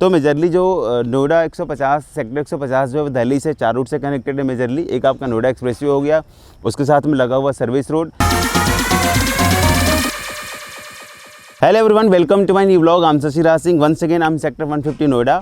तो मेजरली जो नोएडा 150 सेक्टर 150 जो है दिल्ली से 4 रूट से कनेक्टेड है मेजरली। एक आपका नोएडा एक्सप्रेसवे हो गया, उसके साथ में लगा हुआ service road. Hello everyone, welcome to my new vlog. I am Shashiraj Singh. Once again I am sector 150 Noida.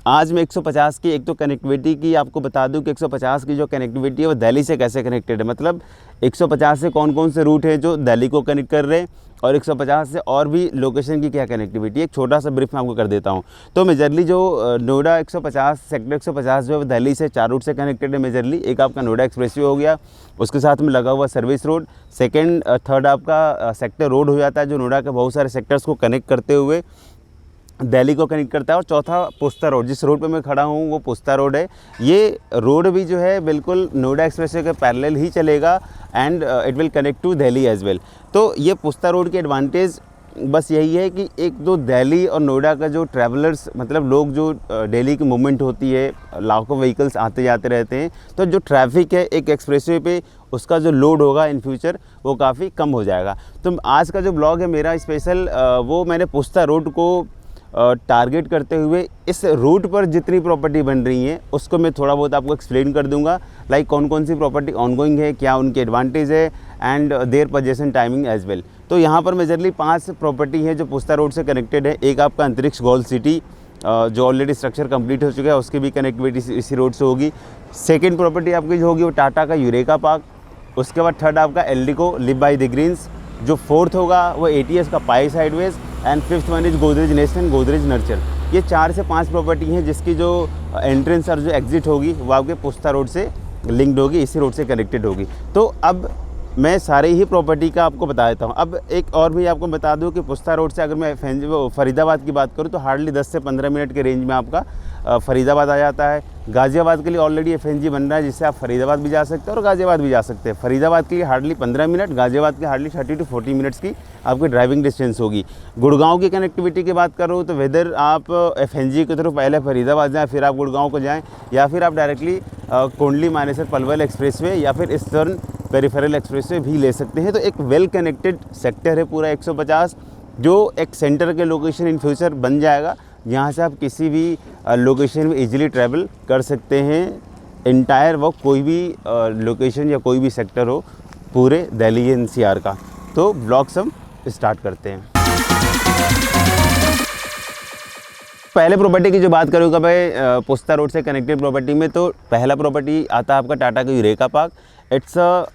आज मैं 150 की एक तो कनेक्टिविटी की आपको बता दूं कि 150 की जो कनेक्टिविटी है वो दिल्ली से कैसे कनेक्टेड है, मतलब 150 से कौन कौन से रूट है जो दिल्ली को कनेक्ट कर रहे हैं और 150 से और भी लोकेशन की क्या कनेक्टिविटी है, एक छोटा सा ब्रीफ मैं आपको कर देता हूं। तो मेजरली जो नोएडा 150 सेक्टर 150 जो है दिल्ली से 4 रूट से कनेक्टेड है मेजरली। एक आपका नोएडा एक्सप्रेसवे हो गया, उसके साथ में लगा हुआ सर्विस रोड। सेकेंड थर्ड आपका सेक्टर रोड हो जाता है जो नोएडा के बहुत सारे सेक्टर्स को कनेक्ट करते हुए दिल्ली को कनेक्ट करता है। और चौथा पुस्ता रोड, जिस रोड पे मैं खड़ा हूँ वो पुस्ता रोड है। ये रोड भी जो है बिल्कुल नोएडा एक्सप्रेसवे के पैरेलल ही चलेगा and it will connect to Delhi as well. तो ये पुस्ता रोड की एडवांटेज बस यही है कि एक दो दिल्ली और नोएडा का जो ट्रैवलर्स मतलब लोग जो डेली की मूवमेंट होती है, लाखों व्हीकल्स आते जाते रहते हैं, तो जो ट्रैफिक है एक एक्सप्रेसवे पे उसका जो लोड होगा इन फ्यूचर वो काफ़ी कम हो जाएगा। तो आज का जो ब्लॉग है मेरा स्पेशल वो मैंने पुस्ता रोड को टारगेट करते हुए इस रूट पर जितनी प्रॉपर्टी बन रही हैं उसको मैं थोड़ा बहुत आपको एक्सप्लेन कर दूंगा, लाइक कौन कौन सी प्रॉपर्टी ऑनगोइंग है, क्या उनके एडवांटेज है and their possession timing as well. तो यहाँ पर मेजरली 5 प्रॉपर्टी है जो पुस्ता रोड से कनेक्टेड है। एक आपका अंतरिक्ष गोल्ड सिटी जो ऑलरेडी स्ट्रक्चर कंप्लीट हो चुका है, उसकी भी कनेक्टिविटी इसी रोड से होगी। सेकेंड प्रॉपर्टी आपकी जो होगी वो टाटा का यूरेका पार्क। उसके बाद थर्ड आपका Eldeco live by the greens. जो फोर्थ होगा वो ATS का pi sideways and fifth one is Godrej nest and Godrej nurture. ये 4 से 5 प्रॉपर्टी हैं जिसकी जो एंट्रेंस और जो एग्जिट होगी वो आपके पुस्ता रोड से लिंक्ड होगी, इसी रोड से कनेक्टेड होगी। तो अब मैं सारे ही प्रॉपर्टी का आपको बता देता हूँ। अब एक और भी आपको बता दूँ कि पुस्ता रोड से अगर मैं फरीदाबाद की बात करूँ तो हार्डली 10 से 15 मिनट के रेंज में आपका फरीदाबाद आ जाता है। गाज़ियाबाद के लिए ऑलरेडी FNG बन रहा है जिससे आप फरीदाबाद भी जा सकते हैं और गाज़ियाबाद भी जा सकते हैं। फरीदाबाद के लिए हार्डली 15 मिनट, गाज़ियाबाद के हार्डली 30 to 40 मिनट्स की आपकी ड्राइविंग डिस्टेंस होगी। गुड़गांव की कनेक्टिविटी की बात करूँ तो वेदर आप FNG की तरफ पहले फरीदाबाद जाएँ फिर आप गुड़गांव को जाएँ, या फिर आप डायरेक्टली कोंडली मानेसर पलवल एक्सप्रेसवे या फिर ईस्टर्न पेरिफेरल एक्सप्रेसवे भी ले सकते हैं। तो एक वेल कनेक्टेड सेक्टर है पूरा 150, जो एक सेंटर के लोकेशन इन फ्यूचर बन जाएगा, यहाँ से आप किसी भी लोकेशन में इजीली ट्रैवल कर सकते हैं। इंटायर वो कोई भी लोकेशन या कोई भी सेक्टर हो पूरे दिल्ली NCR का। तो ब्लॉग्स हम स्टार्ट करते हैं। पहले प्रॉपर्टी की जो बात करूँगा मैं पुस्ता रोड से कनेक्टेड प्रॉपर्टी में, तो पहला प्रॉपर्टी आता है आपका टाटा का eureka park. It's a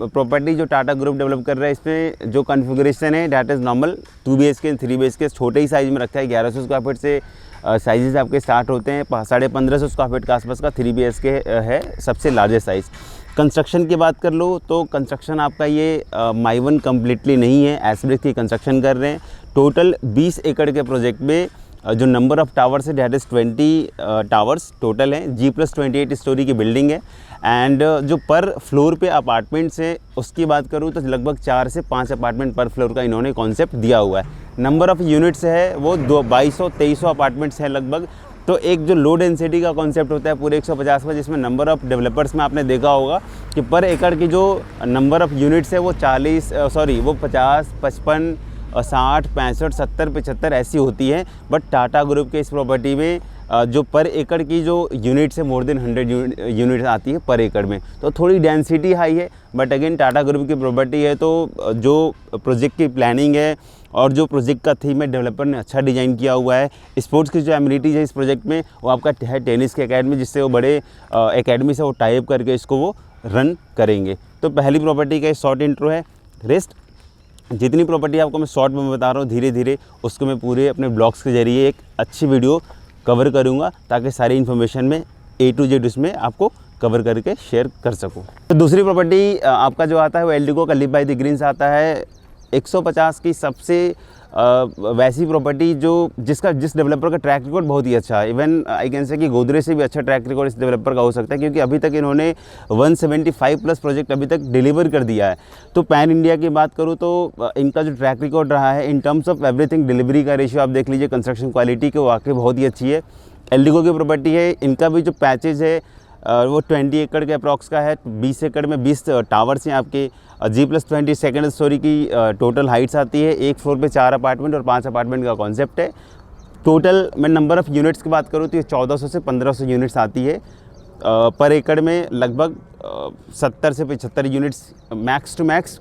property जो टाटा ग्रुप डेवलप कर रहा है। इसमें जो कॉन्फ़िगरेशन है that is normal 2 BHK 3 BHK छोटे ही साइज़ में रखा है। 1100 स्क्वायर फीट से साइजेस आपके स्टार्ट होते हैं। 1550 स्क्वायर फीट के आसपास का 3 BHK है सबसे लार्जेस्ट साइज़। कंस्ट्रक्शन की बात कर लो तो कंस्ट्रक्शन आपका ये माइवन कम्प्लीटली नहीं है, एसब्रिक की कंस्ट्रक्शन कर रहे हैं। टोटल 20 एकड़ के प्रोजेक्ट में जो नंबर ऑफ़ टावर्स है डैट इज़ 20 टावर्स टोटल हैं। G+28 स्टोरी की बिल्डिंग है एंड जो पर फ्लोर पे अपार्टमेंट्स हैं उसकी बात करूँ तो लगभग 4 से 5 अपार्टमेंट पर फ्लोर का इन्होंने कॉन्सेप्ट दिया हुआ है। नंबर ऑफ़ यूनिट्स है वो 2200-2300 अपार्टमेंट्स हैं लगभग। तो एक जो लो डेंसिटी का कॉन्सेप्ट होता है पूरे 150 में, जिसमें नंबर ऑफ़ डेवलपर्स में आपने देखा होगा कि पर एकड़ की जो नंबर ऑफ़ यूनिट्स है वो 50, 55, 60, 65, 70, 75 ऐसी होती है। बट टाटा ग्रुप के इस प्रॉपर्टी में जो पर एकड़ की जो यूनिट्स है मोर देन 100 यूनिट्स आती है पर एकड़ में, तो थोड़ी डेंसिटी हाई है। बट अगेन टाटा ग्रुप की प्रॉपर्टी है तो जो प्रोजेक्ट की प्लानिंग है और जो प्रोजेक्ट का थीम है डेवलपर ने अच्छा डिज़ाइन किया हुआ है। स्पोर्ट्स की जो एमिनिटीज़ है इस प्रोजेक्ट में वो आपका है टेनिस की अकेडमी, जिससे वो बड़े एकेडमी से वो टाइप करके इसको वो रन करेंगे। तो पहली प्रॉपर्टी का शॉर्ट इंट्रो है। रेस्ट जितनी प्रॉपर्टी आपको मैं शॉर्ट में बता रहा हूँ धीरे धीरे उसको मैं पूरे अपने ब्लॉग्स के ज़रिए एक अच्छी वीडियो कवर करूँगा ताकि सारी इन्फॉर्मेशन में A to Z उसमें आपको कवर करके शेयर कर सकूँ। तो दूसरी प्रॉपर्टी आपका जो आता है वो एल्डिको का लिव बाई द ग्रीन्स आता है। 150 की सबसे वैसी प्रॉपर्टी जिस डेवलपर का ट्रैक रिकॉर्ड बहुत ही अच्छा है। इवन आई कैन से कि गोदरेज से भी अच्छा ट्रैक रिकॉर्ड इस डेवलपर का हो सकता है, क्योंकि अभी तक इन्होंने 175 प्लस प्रोजेक्ट अभी तक डिलीवर कर दिया है। तो पैन इंडिया की बात करूँ तो इनका जो ट्रैक रिकॉर्ड रहा है in terms of everything, delivery का रेशियो आप देख लीजिए, कंस्ट्रक्शन क्वालिटी के वाकई बहुत ही अच्छी है। एल्डिको की प्रॉपर्टी है, इनका भी जो पैचेज है वो 20 एकड़ के अप्रॉक्स का है। 20 एकड़ में 20 टावर्स हैं आपके। G+20 सेकेंड स्टोरी की टोटल हाइट्स आती है। एक फ्लोर पे 4 अपार्टमेंट और 5 अपार्टमेंट का कॉन्सेप्ट है। टोटल मैं नंबर ऑफ़ यूनिट्स की बात करूँ तो ये 1400 से 1500 यूनिट्स आती है। पर एकड़ में लगभग 70 से 75 यूनिट्स मैक्स टू मैक्स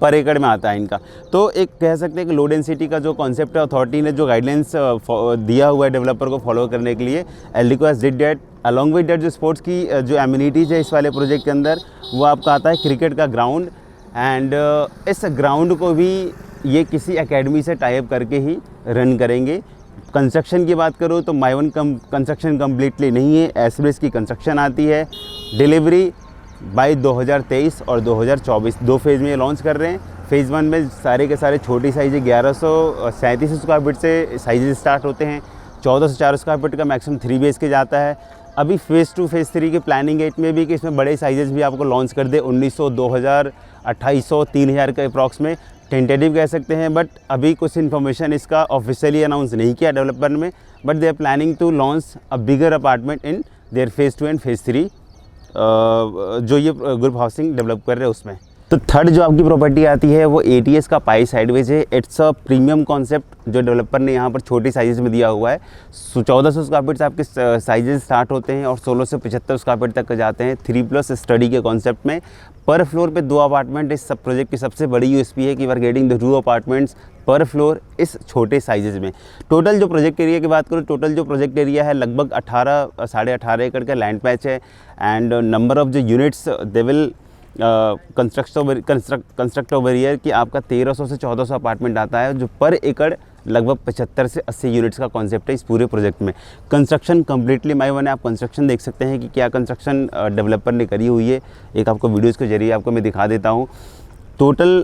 पर एकड़ में आता है इनका। तो एक कह सकते हैं कि लो डेंसिटी का जो कॉन्सेप्ट है, अथॉरिटी ने जो गाइडलाइंस दिया हुआ है डेवलपर को फॉलो करने के लिए, Eldeco has did that. Along with that जो स्पोर्ट्स की जो एम्यूनिटीज़ है इस वाले प्रोजेक्ट के अंदर, वो आपका आता है क्रिकेट का ग्राउंड। एंड इस ग्राउंड को भी ये किसी एकेडमी से टाई अप करके ही रन करेंगे। कंस्ट्रक्शन की बात करूँ तो माइवन कंस्ट्रक्शन कम्प्लीटली नहीं है, एसब्रेस की कंस्ट्रक्शन आती है। डिलीवरी बाई 2023 और 2024 2 फेज़ में ये लॉन्च कर रहे हैं। फ़ेज़ 1 में सारे के सारे छोटी साइज़ 1137 स्क्वायर फीट से साइज़ स्टार्ट होते हैं। 1404 स्क्वायर फीट का मैक्सिमम 3 BHK जाता है। अभी फ़ेज़ 2 फ़ेज़ 3 की प्लानिंग है इसमें भी कि इसमें बड़े साइजेस भी आपको लॉन्च कर दे। 1900, 2000, 2800, 3000 के अप्रॉक्स में टेंटेटिव कह सकते हैं। बट अभी कुछ इन्फॉर्मेशन इसका ऑफिशियली अनाउंस नहीं किया डेवलपर में, but they are planning to launch a bigger apartment in their phase 2 and phase 3 जो ये ग्रुप हाउसिंग डेवलप कर रहे हैं उसमें। तो थर्ड जो आपकी प्रॉपर्टी आती है वो ATS का पाई साइडवेज है। इट्स अ प्रीमियम कॉन्सेप्ट जो डेवलपर ने यहाँ पर छोटी साइजेस में दिया हुआ है। 1400 स्क्वायर फीट से आपके साइजेस स्टार्ट होते हैं और 16 से 75 स्क्वायर फीट तक जाते हैं 3+ स्टडी के कॉन्सेप्ट में। पर फ्लोर पे 2 अपार्टमेंट। इस सब प्रोजेक्ट की सबसे बड़ी USP है कि we are getting the 2 apartments पर फ्लोर इस छोटे साइजेस में। टोटल जो प्रोजेक्ट एरिया की बात करूँ, टोटल जो प्रोजेक्ट एरिया है लगभग 18 साढ़े 18 एकड़ का लैंड पैच है। एंड नंबर ऑफ जो units they will construct over year कि आपका 1300 से 1400 अपार्टमेंट आता है, जो पर एकड़ लगभग 75 से 80 यूनिट्स का कॉन्सेप्ट है इस पूरे प्रोजेक्ट में। कंस्ट्रक्शन कम्प्लीटली माइवन है। आप कंस्ट्रक्शन देख सकते हैं कि क्या कंस्ट्रक्शन डेवलपर ने करी हुई है। एक आपको वीडियोज़ के जरिए आपको मैं दिखा देता हूँ। टोटल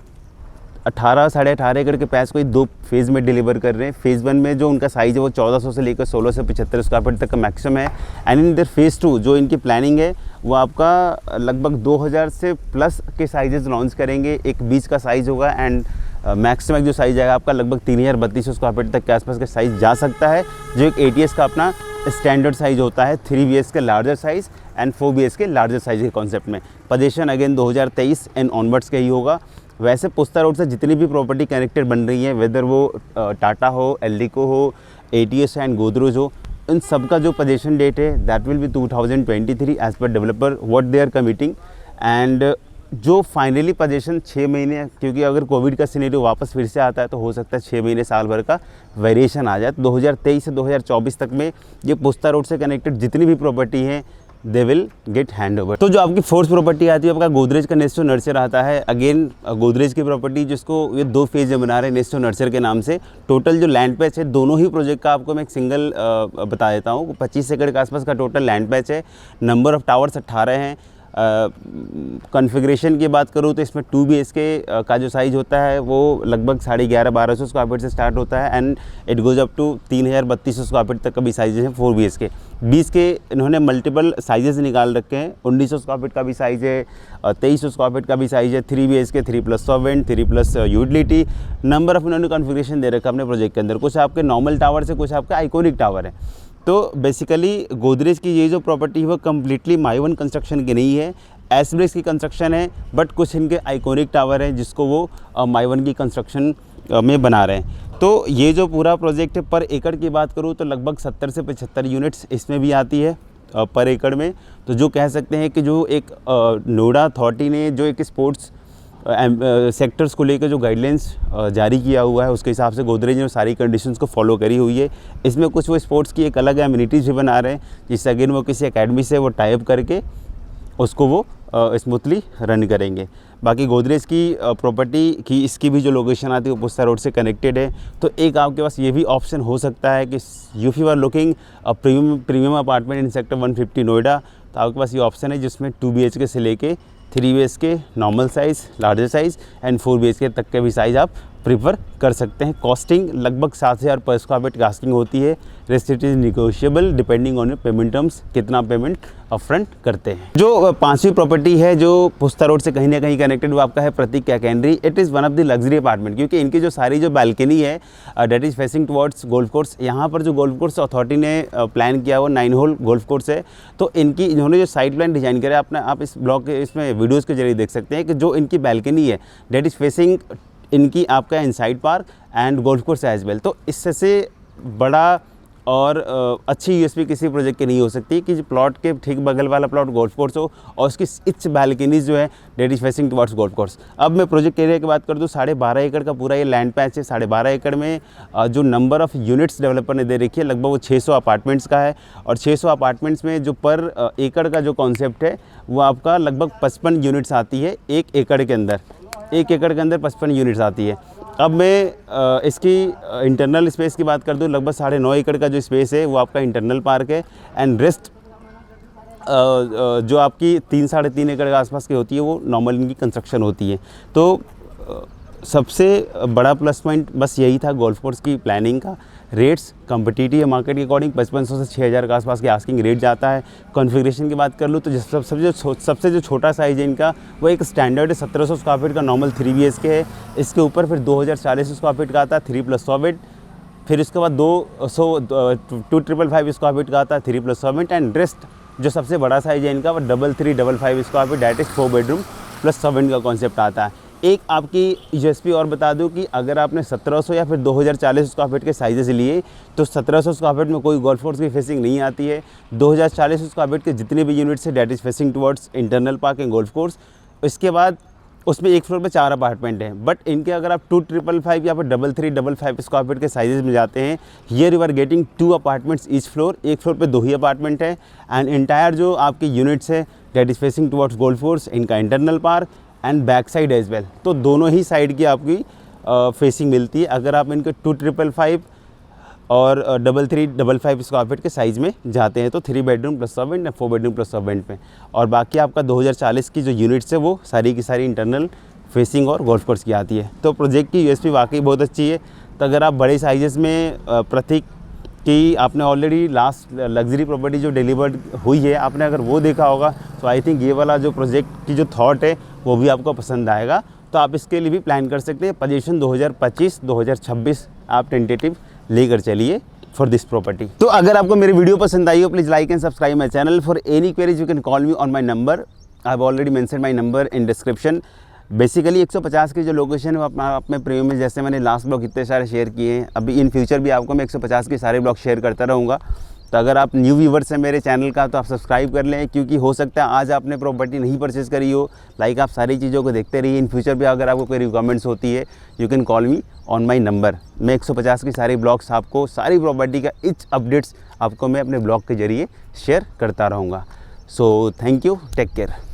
18 साढ़े 18 एकड़ के पैच को 2 फेज़ में डिलीवर कर रहे हैं। फ़ेज़ 1 में जो उनका साइज़ है वो 1400 से लेकर 16 से 75 स्क्वायर फीट तक का मैक्सिमम है। एंड इन देयर फ़ेज़ 2 जो इनकी प्लानिंग है वो आपका लगभग 2000 से प्लस के साइजेस लॉन्च करेंगे। एक बीच का साइज़ होगा एंड मैक्सिमम जो साइज़ आएगा आपका लगभग 3200 स्क्वायर फीट तक के आसपास का साइज़ जा सकता है, जो एक ATS का अपना स्टैंडर्ड साइज़ होता है। 3 BHK larger size and 4 BHK larger size के कॉन्सेप्ट में। पोजीशन अगेन 2023 एंड ऑनवर्ड्स का ही होगा। वैसे पुस्ता रोड से जितनी भी प्रॉपर्टी कनेक्टेड बन रही है, वेदर वो टाटा हो, एल्डिको हो, ATS एंड गोदरेज हो, इन सब का जो पोजीशन डेट है that will be 2023 as per developer what they are committing. And जो फाइनली पोजीशन 6 महीने, क्योंकि अगर कोविड का सिनेरियो वापस फिर से आता है तो हो सकता है 6 महीने साल भर का वेरिएशन आ जाए। 2023 से 2024 तक में ये पुस्ता रोड से कनेक्टेड जितनी भी प्रॉपर्टी हैं they will get hand over. तो जो आपकी फोर्थ प्रॉपर्टी आती है आपका गोदरेज का नेस्टो नर्सर आता है। अगेन गोदरेज की प्रॉपर्टी जिसको ये 2 फेज़ में बना रहे हैं नेस्टो नर्सर के नाम से। टोटल जो लैंड पैच है दोनों ही प्रोजेक्ट का आपको मैं एक सिंगल बता देता हूँ। 25 एकड़ के आसपास का टोटल लैंड पैच है। नंबर ऑफ़ टावर्स 18 हैं। कॉन्फ़िगरेशन की बात करूँ तो इसमें 2 BHK का जो साइज़ होता है वो लगभग 11,500 स्क्वायर फीट से स्टार्ट होता है and it goes up to 3,3200 square feet तक का भी साइज़ है 4 BHK। 20 के इन्होंने मल्टीपल साइजेस निकाल रखे हैं। 1900 स्क्वायर फीट का भी साइज़ है, 2300 स्क्वायर फीट का भी साइज़ है। 3 BHK, 3+ servant, 3+ utility. Number of इन्होंने कॉन्फ़िगरेशन दे रखा है अपने प्रोजेक्ट के अंदर। कुछ आपके नॉर्मल टावर से, कुछ आपके आइकॉनिक टावर है। तो बेसिकली गोदरेज की ये जो प्रॉपर्टी है वो कम्प्लीटली माइवन कंस्ट्रक्शन की नहीं है, एसब्रेस की कंस्ट्रक्शन है। बट कुछ इनके आइकॉनिक टावर हैं जिसको वो माइवन की कंस्ट्रक्शन में बना रहे हैं। तो ये जो पूरा प्रोजेक्ट है पर एकड़ की बात करूँ तो लगभग 70 से 75 यूनिट्स इसमें भी आती है पर एकड़ में। तो जो कह सकते हैं कि जो एक नोएडा अथॉरिटी ने जो एक स्पोर्ट्स सेक्टर्स को लेकर जो गाइडलाइंस जारी किया हुआ है उसके हिसाब से गोदरेज ने सारी कंडीशंस को फॉलो करी हुई है। इसमें कुछ वो स्पोर्ट्स की एक अलग एम्यूनिटीज़ भी बना रहे हैं, जिससे अगेन वो किसी एकेडमी से वो टाई अप करके उसको वो स्मूथली रन करेंगे। बाकी गोदरेज की प्रॉपर्टी की इसकी भी जो लोकेशन आती है वो पुस्ता रोड से कनेक्टेड है। तो एक आपके पास ये भी ऑप्शन हो सकता है कि if you are looking premium apartment in sector 150 Noida, तो आपके पास ये ऑप्शन है जिसमें 2 BHK से लेके 3 BHK normal size, larger size and 4 BHK तक के भी साइज़ आप प्रीफर कर सकते हैं। कॉस्टिंग लगभग 7,000 पर स्क्वायर फीट कास्टिंग होती है। Rest it is negotiable depending on your payment terms, कितना पेमेंट अपफ्रंट करते हैं। जो 5वीं प्रॉपर्टी है जो पुस्ता रोड से कहीं ना कहीं कनेक्टेड वो आपका है प्रतीक कैकेंडरी। It is one of the luxury apartment, क्योंकि इनकी जो सारी जो बालकनी है that is facing towards golf course. यहाँ पर जो गोल्फ कोर्स अथॉरिटी ने प्लान किया वो 9 होल गोल्फ कोर्स है। तो इनकी इन्होंने जो साइड प्लान डिज़ाइन करा अपना, आप इस ब्लॉग के इसमें वीडियोज़ के जरिए देख सकते हैं कि जो इनकी बालकनी है डेट इज़ फेसिंग इनकी आपका inside park and golf course as well. तो इससे बड़ा और अच्छी यूएसपी किसी प्रोजेक्ट की नहीं हो सकती कि प्लॉट के ठीक बगल वाला प्लॉट गोल्फ कोर्स हो और उसकी इच बैल्कनीज जो है that is facing towards golf course. अब मैं प्रोजेक्ट एरिया की बात कर दूँ, 12.5 एकड़ का पूरा ये लैंड पैच है। 12.5 एकड़ में जो नंबर ऑफ़ यूनिट्स डेवलपर ने दे रखी है लगभग वो 600 अपार्टमेंट्स का है। और 600 अपार्टमेंट्स में जो पर एकड़ का जो कॉन्सेप्ट है वो आपका लगभग 55 यूनिट्स आती है 1 एकड़ के अंदर। 1 एकड़ के अंदर 55 यूनिट्स आती है। अब मैं इसकी इंटरनल स्पेस की बात कर दूं, लगभग 9.5 एकड़ का जो स्पेस है वो आपका इंटरनल पार्क है। एंड रेस्ट जो आपकी 3-3.5 एकड़ के आसपास की होती है वो नॉर्मल इनकी कंस्ट्रक्शन होती है। तो सबसे बड़ा प्लस पॉइंट बस यही था गोल्फ कोर्स की प्लानिंग का। रेट्स कॉम्पिटिटिव है मार्केट के अकॉर्डिंग, 5500 से 6000 के आसपास की आस्किंग रेट जाता है। कॉन्फ़िगरेशन की बात कर लूँ तो सबसे जो छोटा साइज़ है इनका वो एक स्टैंडर्ड 1700 स्क्वायर फीट का नॉर्मल 3 BHK है। इसके ऊपर फिर 2040 स्क्वायर फीट का आता है 3+100 बेड। फिर उसके बाद 2555 स्क्वायर फीट का आता है 3+100 बेड। एंड रेस्ट जो सबसे बड़ा साइज़ है इनका वो 3355 square feet that is 4 bedroom plus 7 का कॉन्सेप्ट आता है। एक आपकी यूएसपी और बता दूं कि अगर आपने 1700 या फिर 2040 स्क्वायर फीट के साइजेस लिए तो 1700 स्क्वायर फीट में कोई गोल्फ कोर्स की फेसिंग नहीं आती है। 2040 स्क्वायर फीट के जितने भी यूनिट्स है that is facing towards internal park and golf course. इसके बाद उसमें एक फ्लोर पे 4 अपार्टमेंट हैं। बट इनके अगर आप 2555 या फिर 3355 स्क्वायर फीट के साइजेस में जाते हैं, here you are getting 2 apartments each floor. एक फ्लोर पे 2 ही अपार्टमेंट है। एंड इंटायर जो आपके यूनिट्स है that is facing towards golf course, इनका internal park and back side as well. तो दोनों ही साइड की आपकी फेसिंग मिलती है अगर आप इनके 2555 और 3355 स्क्वायर फीट के साइज़ में जाते हैं तो 3 bedroom plus 7 bed, 4 bedroom plus 7 bed पे। और बाकी आपका 2040 की जो यूनिट्स है वो सारी की सारी इंटरनल फेसिंग और गोल्फ कोर्स की आती है। तो प्रोजेक्ट की यूएसपी वाकई बहुत अच्छी है। तो अगर आप बड़े साइजेस में प्रतीक कि आपने ऑलरेडी लास्ट लग्जरी प्रॉपर्टी जो डिलीवर्ड हुई है आपने अगर वो देखा होगा तो आई थिंक ये वाला जो प्रोजेक्ट की जो थॉट है वो भी आपको पसंद आएगा। तो आप इसके लिए भी प्लान कर सकते हैं। पोजीशन 2025-2026 आप टेंटेटिव लेकर चलिए फॉर दिस प्रॉपर्टी। तो अगर आपको मेरी वीडियो पसंद आई हो please like and subscribe my channel. For any queries you can call me on my number. I have already mention my number in description. Basically 150 की जो लोकेशन है वो अपने प्रीमियम में, जैसे मैंने लास्ट ब्लॉग इतने सारे शेयर किए हैं, अभी इन फ्यूचर भी आपको मैं 150 के सारे ब्लॉग शेयर करता रहूँगा। तो अगर आप न्यू व्यूवर्स हैं मेरे चैनल का तो आप सब्सक्राइब कर लें, क्योंकि हो सकता है आज आपने प्रॉपर्टी नहीं परचेज़ करी हो, लाइक आप सारी चीज़ों को देखते रहिए। इन फ्यूचर भी अगर आपको कोई रिक्वायरमेंट्स होती है you can call me on my number. मैं 150 की सारी ब्लॉग्स आपको, सारी प्रॉपर्टी का इच अपडेट्स आपको मैं अपने ब्लॉग के जरिए शेयर करता रहूँगा। So thank you, take care.